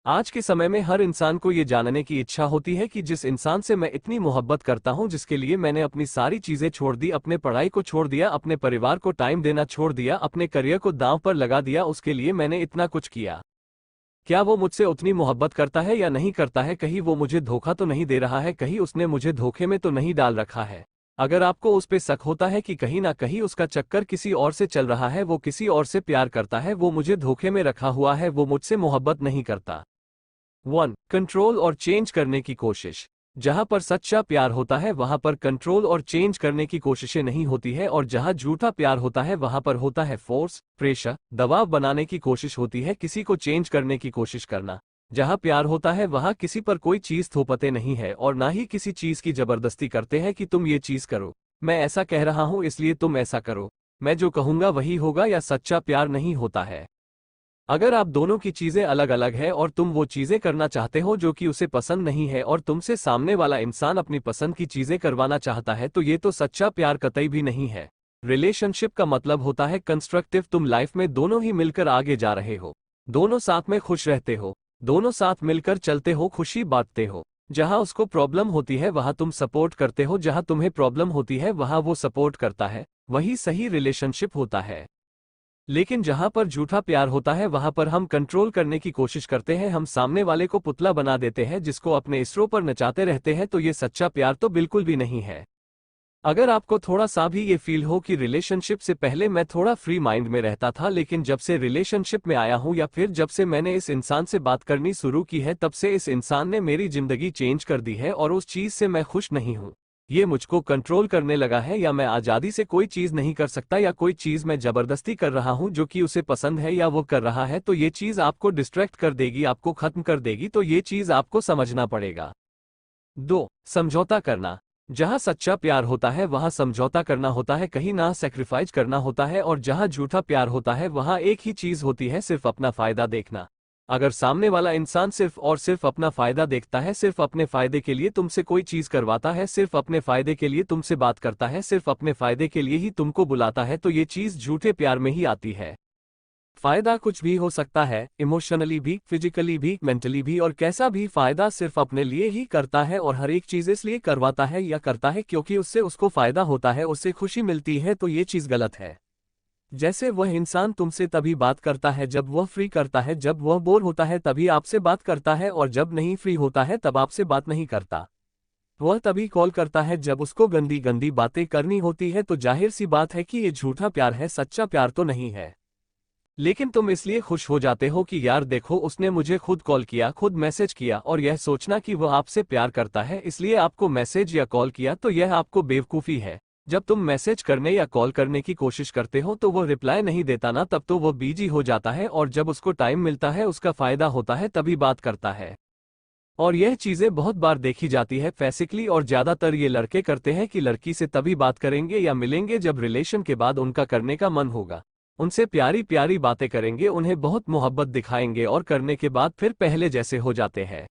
आज के समय में हर इंसान को ये जानने की इच्छा होती है कि जिस इंसान से मैं इतनी मोहब्बत करता हूँ, जिसके लिए मैंने अपनी सारी चीजें छोड़ दी, अपने पढ़ाई को छोड़ दिया, अपने परिवार को टाइम देना छोड़ दिया, अपने करियर को दांव पर लगा दिया, उसके लिए मैंने इतना कुछ किया, क्या वो मुझसे उतनी मोहब्बत करता है या नहीं करता है? कहीं वो मुझे धोखा तो नहीं दे रहा है? कहीं उसने मुझे धोखे में तो नहीं डाल रखा है? अगर आपको उस पे शक होता है कि कहीं ना कहीं उसका चक्कर किसी और से चल रहा है, वो किसी और से प्यार करता है, वो मुझे धोखे में रखा हुआ है, वो मुझसे मोहब्बत नहीं करता। 1. कंट्रोल और चेंज करने की कोशिश। जहां पर सच्चा प्यार होता है वहां पर कंट्रोल और चेंज करने की कोशिशें नहीं होती है, और जहां झूठा प्यार होता है वहां पर होता है फोर्स, प्रेशर, दबाव बनाने की कोशिश होती है, किसी को चेंज करने की कोशिश करना। जहां प्यार होता है वहां किसी पर कोई चीज थोपते नहीं है और ना ही किसी चीज की जबरदस्ती करते हैं कि तुम ये चीज करो, मैं ऐसा कह रहा हूं इसलिए तुम ऐसा करो, मैं जो कहूंगा वही होगा, या सच्चा प्यार नहीं होता है। अगर आप दोनों की चीजें अलग अलग है और तुम वो चीजें करना चाहते हो जो कि उसे पसंद नहीं है, और तुमसे सामने वाला इंसान अपनी पसंद की चीजें करवाना चाहता है, तो ये तो सच्चा प्यार कतई भी नहीं है। रिलेशनशिप का मतलब होता है कंस्ट्रक्टिव, तुम लाइफ में दोनों ही मिलकर आगे जा रहे हो, दोनों साथ में खुश रहते हो, दोनों साथ मिलकर चलते हो, खुशी बांटते हो। जहां उसको प्रॉब्लम होती है वहां तुम सपोर्ट करते हो, जहां तुम्हें प्रॉब्लम होती है वहां वो सपोर्ट करता है, वही सही रिलेशनशिप होता है। लेकिन जहां पर झूठा प्यार होता है वहां पर हम कंट्रोल करने की कोशिश करते हैं, हम सामने वाले को पुतला बना देते हैं, जिसको अपने इसरो पर नचाते रहते हैं, तो ये सच्चा प्यार तो बिल्कुल भी नहीं है। अगर आपको थोड़ा सा भी ये फील हो कि रिलेशनशिप से पहले मैं थोड़ा फ्री माइंड में रहता था, लेकिन जब से रिलेशनशिप में आया हूं या फिर जब से मैंने इस इंसान से बात करनी शुरू की है, तब से इस इंसान ने मेरी जिंदगी चेंज कर दी है और उस चीज से मैं खुश नहीं हूं, ये मुझको कंट्रोल करने लगा है, या मैं आज़ादी से कोई चीज़ नहीं कर सकता, या कोई चीज़ मैं ज़बरदस्ती कर रहा हूं जो कि उसे पसंद है या वो कर रहा है, तो ये चीज़ आपको डिस्ट्रैक्ट कर देगी, आपको खत्म कर देगी, तो ये चीज़ आपको समझना पड़ेगा। 2. समझौता करना। जहां सच्चा प्यार होता है वहां समझौता करना होता है, कहीं ना सैक्रिफाइस करना होता है, और जहां झूठा प्यार होता है वहां एक ही चीज होती है, सिर्फ अपना फायदा देखना। अगर सामने वाला इंसान सिर्फ और सिर्फ अपना फायदा देखता है, सिर्फ अपने फायदे के लिए तुमसे कोई चीज करवाता है, सिर्फ अपने फायदे के लिए तुमसे बात करता है, सिर्फ अपने फायदे के लिए ही तुमको बुलाता है, तो ये चीज झूठे प्यार में ही आती है। फायदा कुछ भी हो सकता है, इमोशनली भी, फिजिकली भी, मेंटली भी, और कैसा भी फायदा सिर्फ अपने लिए ही करता है, और हर एक चीज इसलिए करवाता है या करता है क्योंकि उससे उसको फायदा होता है, उससे खुशी मिलती है, तो ये चीज गलत है। जैसे वह इंसान तुमसे तभी बात करता है जब वह फ्री करता है, जब वह बोर होता है तभी आपसे बात करता है, और जब नहीं फ्री होता है तब आपसे बात नहीं करता। वह तभी कॉल करता है जब उसको गंदी गंदी बातें करनी होती है, तो जाहिर सी बात है कि ये झूठा प्यार है, सच्चा प्यार तो नहीं है। लेकिन तुम इसलिए खुश हो जाते हो कि यार देखो उसने मुझे खुद कॉल किया, खुद मैसेज किया, और यह सोचना कि वह आपसे प्यार करता है इसलिए आपको मैसेज या कॉल किया, तो यह आपको बेवकूफ़ी है। जब तुम मैसेज करने या कॉल करने की कोशिश करते हो तो वो रिप्लाई नहीं देता ना, तब तो वो बिजी हो जाता है, और जब उसको टाइम मिलता है, उसका फायदा होता है, तभी बात करता है। और यह चीजें बहुत बार देखी जाती है बेसिकली, और ज्यादातर ये लड़के करते हैं कि लड़की से तभी बात करेंगे या मिलेंगे जब रिलेशन के बाद उनका करने का मन होगा, उनसे प्यारी प्यारी बातें करेंगे, उन्हें बहुत मोहब्बत दिखाएंगे, और करने के बाद फिर पहले जैसे हो जाते हैं।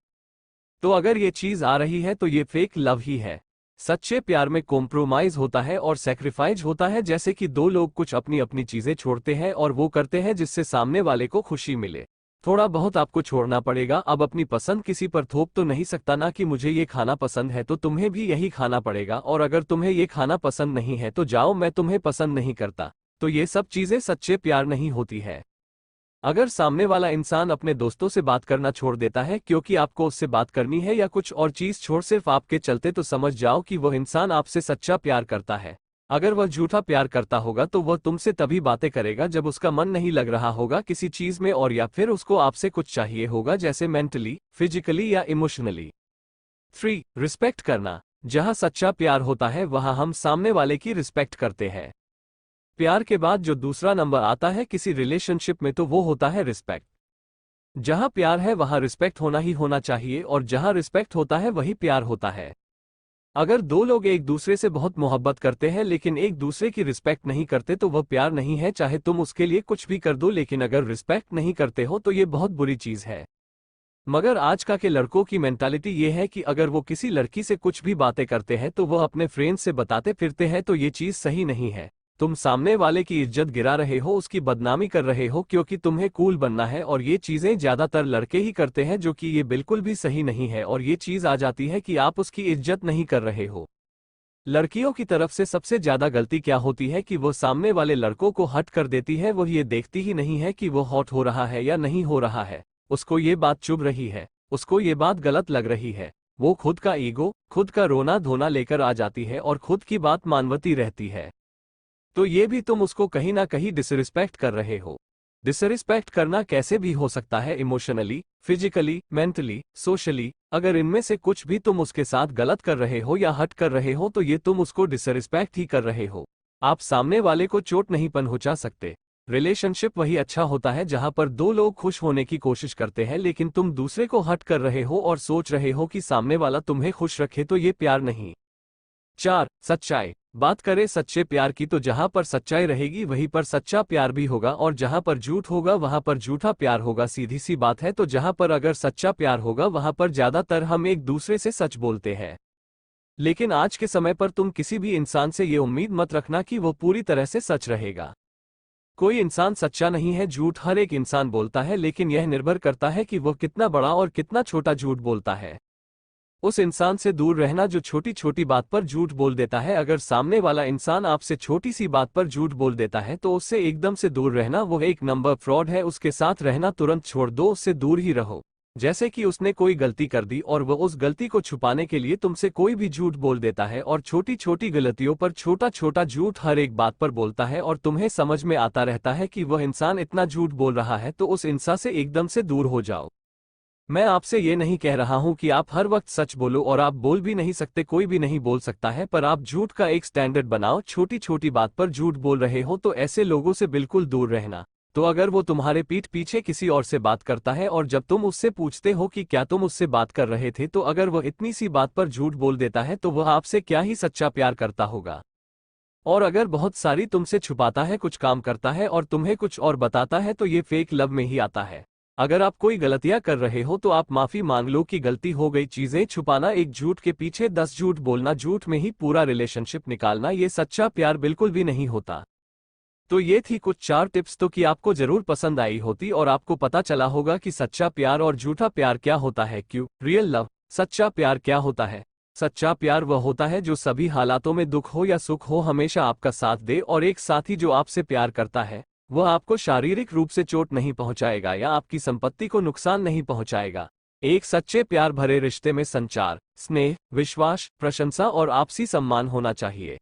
तो अगर ये चीज आ रही है तो ये फेक लव ही है। सच्चे प्यार में कॉम्प्रोमाइज होता है और सैक्रिफाइस होता है, जैसे कि दो लोग कुछ अपनी अपनी चीजें छोड़ते हैं और वो करते हैं जिससे सामने वाले को खुशी मिले। थोड़ा बहुत आपको छोड़ना पड़ेगा, अब अपनी पसंद किसी पर थोप तो नहीं सकता ना कि मुझे ये खाना पसंद है तो तुम्हें भी यही खाना पड़ेगा, और अगर तुम्हें ये खाना पसंद नहीं है तो जाओ, मैं तुम्हें पसंद नहीं करता। तो ये सब चीजें सच्चे प्यार नहीं होती है। अगर सामने वाला इंसान अपने दोस्तों से बात करना छोड़ देता है क्योंकि आपको उससे बात करनी है, या कुछ और चीज छोड़ सिर्फ आपके चलते, तो समझ जाओ कि वह इंसान आपसे सच्चा प्यार करता है। अगर वह झूठा प्यार करता होगा तो वह तुमसे तभी बातें करेगा जब उसका मन नहीं लग रहा होगा किसी चीज में, और या फिर उसको आपसे कुछ चाहिए होगा, जैसे मेंटली, फिजिकली या इमोशनली। 3. रिस्पेक्ट करना। जहां सच्चा प्यार होता है वहां हम सामने वाले की रिस्पेक्ट करते हैं। प्यार के बाद जो दूसरा नंबर आता है किसी रिलेशनशिप में, तो वो होता है रिस्पेक्ट। जहां प्यार है वहां रिस्पेक्ट होना ही होना चाहिए, और जहां रिस्पेक्ट होता है वही प्यार होता है। अगर दो लोग एक दूसरे से बहुत मोहब्बत करते हैं लेकिन एक दूसरे की रिस्पेक्ट नहीं करते, तो वह प्यार नहीं है, चाहे तुम उसके लिए कुछ भी कर दो, लेकिन अगर रिस्पेक्ट नहीं करते हो तो ये बहुत बुरी चीज है। मगर आज का के लड़कों की मेंटालिटी ये है कि अगर वो किसी लड़की से कुछ भी बातें करते हैं तो वह अपने फ्रेंड्स से बताते फिरते हैं, तो ये चीज सही नहीं है। तुम सामने वाले की इज्जत गिरा रहे हो, उसकी बदनामी कर रहे हो क्योंकि तुम्हें कूल बनना है, और ये चीजें ज्यादातर लड़के ही करते हैं, जो कि ये बिल्कुल भी सही नहीं है। और ये चीज आ जाती है कि आप उसकी इज्जत नहीं कर रहे हो। लड़कियों की तरफ से सबसे ज्यादा गलती क्या होती है कि वो सामने वाले लड़कों को हट कर देती है, वो ये देखती ही नहीं है कि वो हॉट हो रहा है या नहीं हो रहा है, उसको ये बात चुभ रही है, उसको ये बात गलत लग रही है। वो खुद का ईगो, खुद का रोना धोना लेकर आ जाती है और खुद की बात मानवती रहती है। तो ये भी तुम उसको कहीं ना कहीं डिसरिस्पेक्ट कर रहे हो। डिसरिस्पेक्ट करना कैसे भी हो सकता है, इमोशनली, फिजिकली, मेंटली, सोशली। अगर इनमें से कुछ भी तुम उसके साथ गलत कर रहे हो या हट कर रहे हो तो ये तुम उसको डिसरिस्पेक्ट ही कर रहे हो। आप सामने वाले को चोट नहीं पहुंचा सकते। रिलेशनशिप वही अच्छा होता है जहां पर दो लोग खुश होने की कोशिश करते हैं, लेकिन तुम दूसरे को हट कर रहे हो और सोच रहे हो कि सामने वाला तुम्हें खुश रखे, तो ये प्यार नहीं। 4. सच्चाई। बात करें सच्चे प्यार की तो जहां पर सच्चाई रहेगी वहीं पर सच्चा प्यार भी होगा, और जहां पर झूठ होगा वहां पर झूठा प्यार होगा। सीधी सी बात है। तो जहां पर अगर सच्चा प्यार होगा वहां पर ज्यादातर हम एक दूसरे से सच बोलते हैं। लेकिन आज के समय पर तुम किसी भी इंसान से ये उम्मीद मत रखना कि वो पूरी तरह से सच रहेगा। कोई इंसान सच्चा नहीं है, झूठ हर एक इंसान बोलता है, लेकिन यह निर्भर करता है कि वो कितना बड़ा और कितना छोटा झूठ बोलता है। उस इंसान से दूर रहना जो छोटी छोटी बात पर झूठ बोल देता है। अगर सामने वाला इंसान आपसे छोटी सी बात पर झूठ बोल देता है तो उससे एकदम से दूर रहना, वो एक नंबर फ्रॉड है। उसके साथ रहना तुरंत छोड़ दो, उससे दूर ही रहो। जैसे कि उसने कोई गलती कर दी और वह उस गलती को छुपाने के लिए तुमसे कोई भी झूठ बोल देता है, और छोटी छोटी गलतियों पर छोटा छोटा झूठ हर एक बात पर बोलता है, और तुम्हें समझ में आता रहता है कि वह इंसान इतना झूठ बोल रहा है, तो उस इंसान से एकदम से दूर हो जाओ। मैं आपसे ये नहीं कह रहा हूं कि आप हर वक्त सच बोलो, और आप बोल भी नहीं सकते, कोई भी नहीं बोल सकता है, पर आप झूठ का एक स्टैंडर्ड बनाओ। छोटी छोटी बात पर झूठ बोल रहे हो तो ऐसे लोगों से बिल्कुल दूर रहना। तो अगर वो तुम्हारे पीठ पीछे किसी और से बात करता है और जब तुम उससे पूछते हो कि क्या तुम उससे बात कर रहे थे, तो अगर वह इतनी सी बात पर झूठ बोल देता है तो वह आपसे क्या ही सच्चा प्यार करता होगा। और अगर बहुत सारी तुमसे छुपाता है, कुछ काम करता है और तुम्हें कुछ और बताता है, तो ये फेक लव में ही आता है। अगर आप कोई गलतियां कर रहे हो तो आप माफी मांग लो कि गलती हो गई। चीजें छुपाना, एक झूठ के पीछे 10 झूठ बोलना, झूठ में ही पूरा रिलेशनशिप निकालना, ये सच्चा प्यार बिल्कुल भी नहीं होता। तो ये थी कुछ 4 टिप्स, तो कि आपको जरूर पसंद आई होती और आपको पता चला होगा कि सच्चा प्यार और झूठा प्यार क्या होता है। क्यों रियल लव, सच्चा प्यार क्या होता है। सच्चा प्यार वह होता है जो सभी हालातों में, दुख हो या सुख हो, हमेशा आपका साथ दे, और एक साथी जो आपसे प्यार करता है वह आपको शारीरिक रूप से चोट नहीं पहुंचाएगा या आपकी संपत्ति को नुकसान नहीं पहुंचाएगा। एक सच्चे प्यार भरे रिश्ते में संचार, स्नेह, विश्वास, प्रशंसा और आपसी सम्मान होना चाहिए।